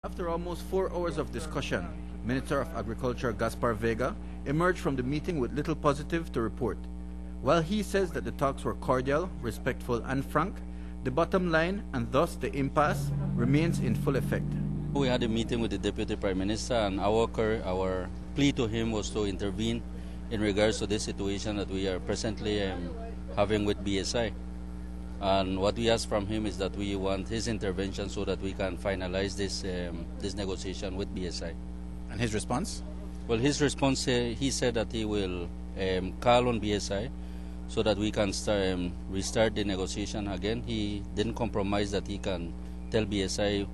After almost 4 hours of discussion, Minister of Agriculture Gaspar Vega emerged from the meeting with little positive to report. While he says that the talks were cordial, respectful and frank, the bottom line, and thus the impasse, remains in full effect. We had a meeting with the Deputy Prime Minister, and our plea to him was to intervene in regards to this situation that we are presently having with BSI. And what we ask from him is that we want his intervention so that we can finalize this negotiation with BSI. And his response? Well, his response, he said that he will call on BSI so that we can restart the negotiation again. He didn't compromise that he can tell BSI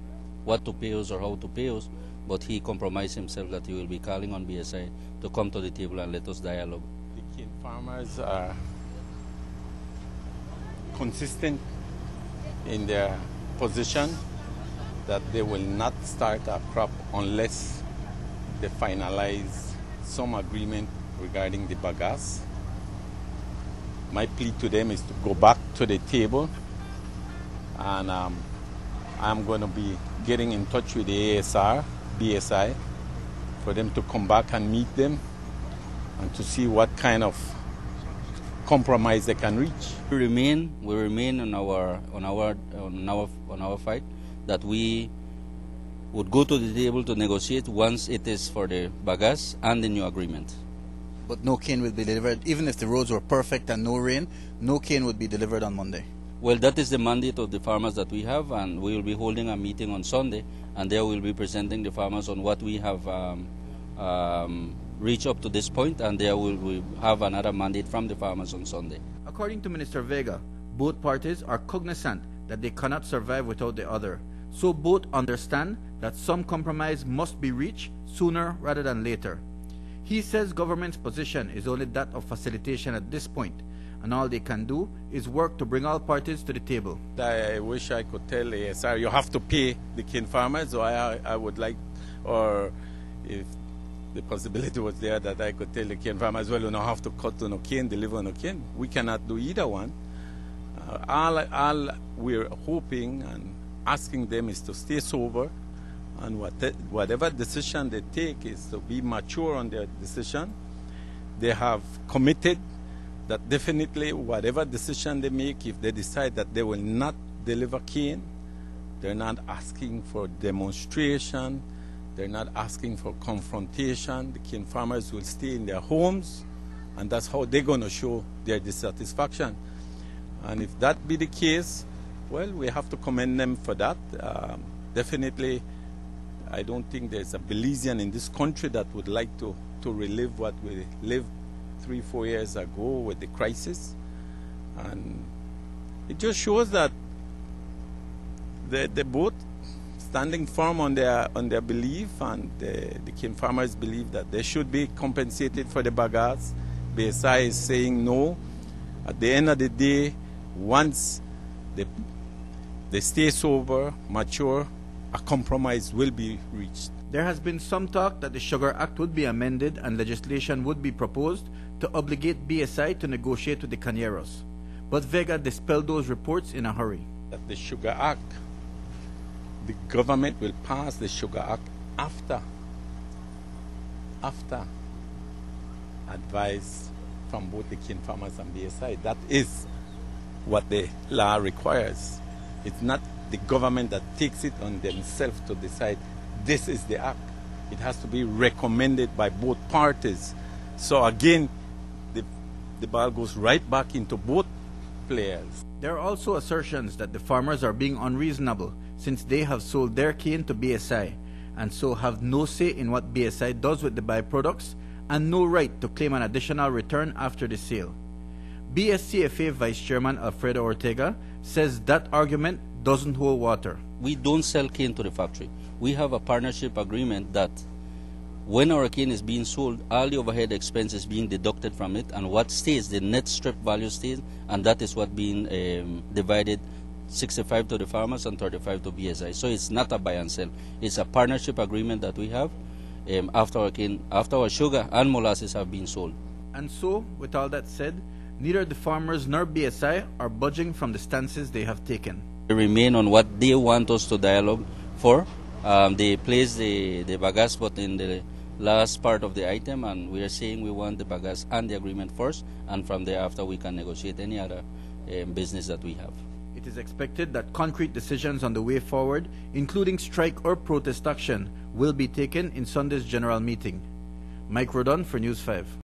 what to pay us or how to pay us, but he compromised himself that he will be calling on BSI to come to the table and let us dialogue. The cane farmers are consistent in their position that they will not start a crop unless they finalize some agreement regarding the bagasse. My plea to them is to go back to the table, and I'm going to be getting in touch with the BSI, for them to come back and meet them and to see what kind of compromise they can reach. We remain on our fight that we would go to the table to negotiate once it is for the bagasse and the new agreement. But no cane will be delivered, even if the roads were perfect and no rain, no cane would be delivered on Monday. Well, that is the mandate of the farmers that we have, and we will be holding a meeting on Sunday, and there we will be presenting the farmers on what we have reached up to this point, and there we have another mandate from the farmers on Sunday. According to Minister Vega, both parties are cognizant that they cannot survive without the other, so both understand that some compromise must be reached sooner rather than later. He says government's position is only that of facilitation at this point, and all they can do is work to bring all parties to the table. I wish I could tell ASR, you have to pay the cane farmers, or I would like, or if the possibility was there that I could tell the cane farmers, well, you don't have to cut on a cane, deliver on a cane. We cannot do either one. All we're hoping and asking them is to stay sober, and whatever decision they take is to be mature on their decision. They have committed that definitely whatever decision they make, if they decide that they will not deliver cane, they're not asking for demonstration, they're not asking for confrontation. The cane farmers will stay in their homes, and that's how they're going to show their dissatisfaction. And if that be the case, well, we have to commend them for that. Definitely, I don't think there's a Belizean in this country that would like to relive what we lived 3-4 years ago with the crisis. And it just shows that they're both standing firm on their belief, and the cane farmers believe that they should be compensated for the bagasse. BSI is saying no. At the end of the day, once they stay sober, mature, a compromise will be reached. There has been some talk that the Sugar Act would be amended and legislation would be proposed to obligate BSI to negotiate with the cañeros. But Vega dispelled those reports in a hurry. That the Sugar Act, the government will pass the Sugar Act after advice from both the cane farmers and BSI. That is what the law requires. It's not the government that takes it on themselves to decide this is the act. It has to be recommended by both parties. So again, the ball goes right back into both players. There are also assertions that the farmers are being unreasonable since they have sold their cane to BSI and so have no say in what BSI does with the byproducts and no right to claim an additional return after the sale. Bscfa Vice Chairman Alfredo Ortega says that argument doesn't hold water. We don't sell cane to the factory. We have a partnership agreement that when our cane is being sold, all the overhead expenses being deducted from it, and what stays, the net strip value stays, and that is what being divided 65 to the farmers and 35 to BSI. So it's not a buy and sell. It's a partnership agreement that we have after our sugar and molasses have been sold. And so, with all that said, neither the farmers nor BSI are budging from the stances they have taken. We remain on what they want us to dialogue for, They placed the bagasse but in the last part of the item, and we are saying we want the bagasse and the agreement first, and from there after we can negotiate any other business that we have. It is expected that concrete decisions on the way forward, including strike or protest action, will be taken in Sunday's general meeting. Mike Rodon for News 5.